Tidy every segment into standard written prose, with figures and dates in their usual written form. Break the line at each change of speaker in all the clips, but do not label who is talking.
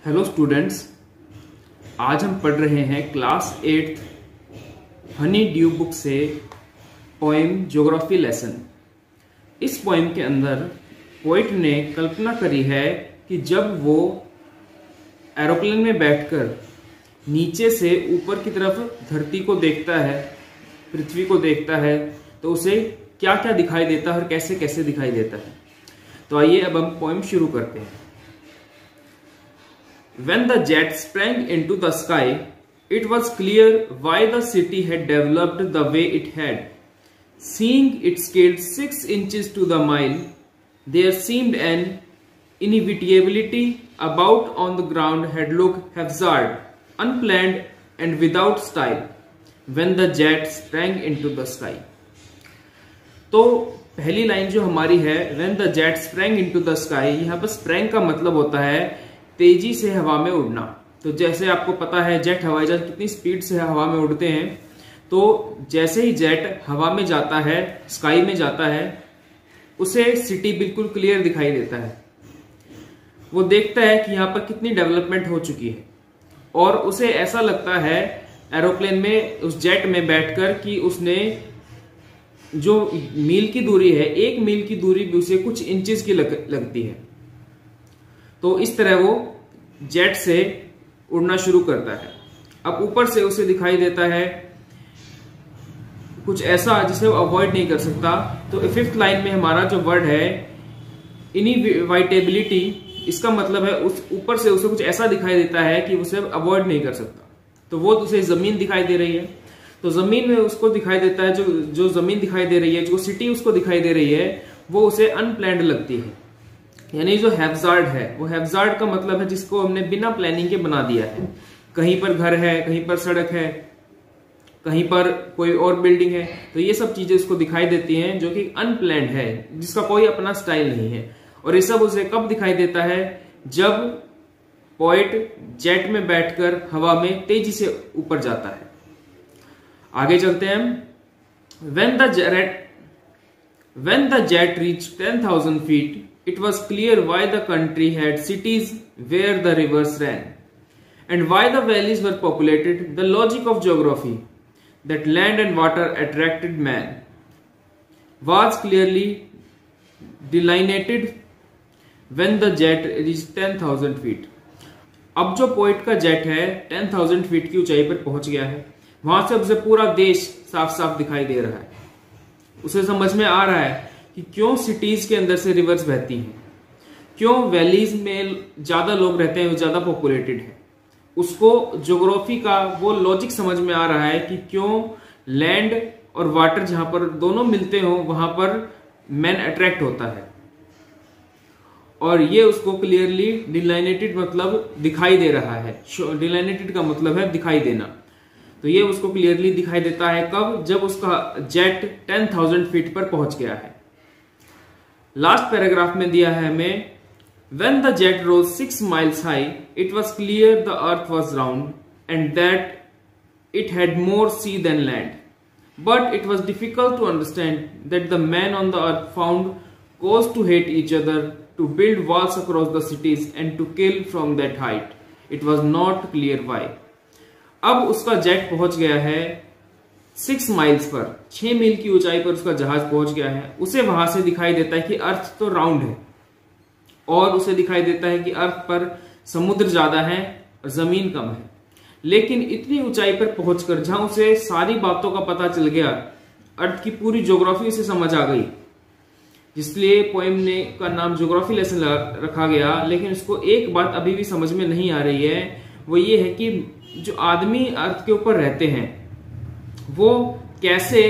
Hello students, आज हम पढ़ रहे हैं क्लास 8 हनी ड्यू बुक से पोएम ज्योग्राफी लेसन। इस पोएम के अंदर पोइट ने कल्पना करी है कि जब वो एरोप्लेन में बैठकर नीचे से ऊपर की तरफ धरती को देखता है, पृथ्वी को देखता है, तो उसे क्या क्या दिखाई देता है और कैसे कैसे दिखाई देता है। तो आइए अब हम पोएम शुरू करते हैं। When the jet sprang into the sky, it was clear why the city had developed the way it had. Seeing it scaled 6 inches to the mile, there seemed an inevitability about on the ground had looked haphazard, unplanned and without style, when the jet sprang into the sky. तो पहली line जो हमारी है, when the jet sprang into the sky, यहाँ पर sprang का मतलब होता है तेजी से हवा में उड़ना। तो जैसे आपको पता है जेट हवाई जहाज कितनी स्पीड से हवा में उड़ते हैं, तो जैसे ही जेट हवा में जाता है, स्काई में जाता है, उसे सिटी बिल्कुल क्लियर दिखाई देता है। वो देखता है कि यहाँ पर कितनी डेवलपमेंट हो चुकी है और उसे ऐसा लगता है एरोप्लेन में, उस जेट में बैठकर, कि उसने जो मील की दूरी है, 1 मील की दूरी भी उसे कुछ इंचेस की लगती है। तो इस तरह वो जेट से उड़ना शुरू करता है। अब ऊपर से उसे दिखाई देता है कुछ ऐसा जिसे वो अवॉइड नहीं कर सकता। तो 5th लाइन में हमारा जो वर्ड है इनइविटेबिलिटी, इसका मतलब है उस ऊपर से उसे कुछ ऐसा दिखाई देता है कि उसे अवॉइड नहीं कर सकता। तो वो उसे जमीन दिखाई दे रही है, तो जमीन में उसको दिखाई देता है, जो जमीन दिखाई दे रही है, जो सिटी उसको दिखाई दे रही है, वो उसे अनप्लैन्ड लगती है। यानी जो हैप्जार्ड है, वो हैप्जार्ड का मतलब है जिसको हमने बिना प्लानिंग के बना दिया है। कहीं पर घर है, कहीं पर सड़क है, कहीं पर कोई और बिल्डिंग है, तो ये सब चीजें उसको दिखाई देती हैं जो कि अनप्लैन्ड है, जिसका कोई अपना स्टाइल नहीं है। और ये सब उसे कब दिखाई देता है? जब पोएट जेट में बैठकर हवा में तेजी से ऊपर जाता है। आगे चलते हैं हम। When the jet reached 10,000 feet, it was clear why the country had cities where the rivers ran, and why the valleys were populated. The logic of geography, that land and water attracted man, was clearly delineated when the jet reached 10,000 feet. अब जो poet का jet है 10,000 feet की ऊंचाई पर पहुंच गया है, वहां से उसे पूरा देश साफ साफ दिखाई दे रहा है। उसे समझ में आ रहा है कि क्यों सिटीज के अंदर से रिवर्स बहती हैं, क्यों वैलीज में ज्यादा लोग रहते हैं, ज्यादा पॉपुलेटेड है। उसको ज्योग्राफी का वो लॉजिक समझ में आ रहा है कि क्यों लैंड और वाटर जहां पर दोनों मिलते हो, वहां पर मैन अट्रैक्ट होता है। और ये उसको क्लियरली डिलाइनेटेड मतलब दिखाई दे रहा है। डिलाइनेटेड का मतलब है दिखाई देना। तो ये उसको क्लियरली दिखाई देता है कब? जब उसका जेट 10,000 फीट पर पहुंच गया है। लास्ट पैराग्राफ में दिया है हमें, when the jet rose 6 miles high, it was clear the earth was round and that it had more sea than land. But it was difficult to understand that the men on the earth found cause to hate each other, to build walls across the cities and to kill from that height. It was not clear why. अब उसका jet पहुंच गया है 6 miles per, 6 मील की ऊंचाई पर उसका जहाज पहुंच गया है। उसे वहां से दिखाई देता है कि अर्थ तो राउंड है, और उसे दिखाई देता है कि अर्थ पर समुद्र ज्यादा है और जमीन कम है। लेकिन इतनी ऊंचाई पर पहुंचकर जहां उसे सारी बातों का पता चल गया, अर्थ की पूरी ज्योग्राफी उसे समझ आ गई, इसलिए पोएम का नाम ज्योग्राफी लेसन रखा गया। लेकिन उसको एक बात अभी भी समझ में नहीं आ रही है, वो ये है कि जो आदमी अर्थ के ऊपर रहते हैं वो कैसे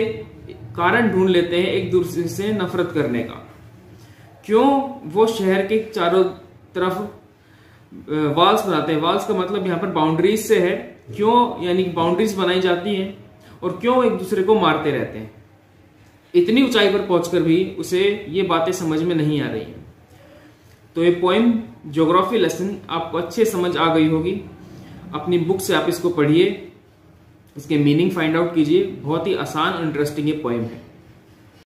कारण ढूंढ लेते हैं एक दूसरे से नफरत करने का। क्यों वो शहर के चारों तरफ वॉल्स बनाते हैं? वॉल्स का मतलब यहाँ पर बाउंड्रीज से है। क्यों यानी बाउंड्रीज बनाई जाती हैं, और क्यों एक दूसरे को मारते रहते हैं? इतनी ऊंचाई पर पहुंचकर भी उसे ये बातें समझ में नहीं आ रही हैं। तो ये पोएम ज्योग्राफी लेसन आपको अच्छे समझ आ गई होगी। अपनी बुक से आप इसको पढ़िए, इसके मीनिंग फाइंड आउट कीजिए। बहुत ही आसान और इंटरेस्टिंग ये पोएम है।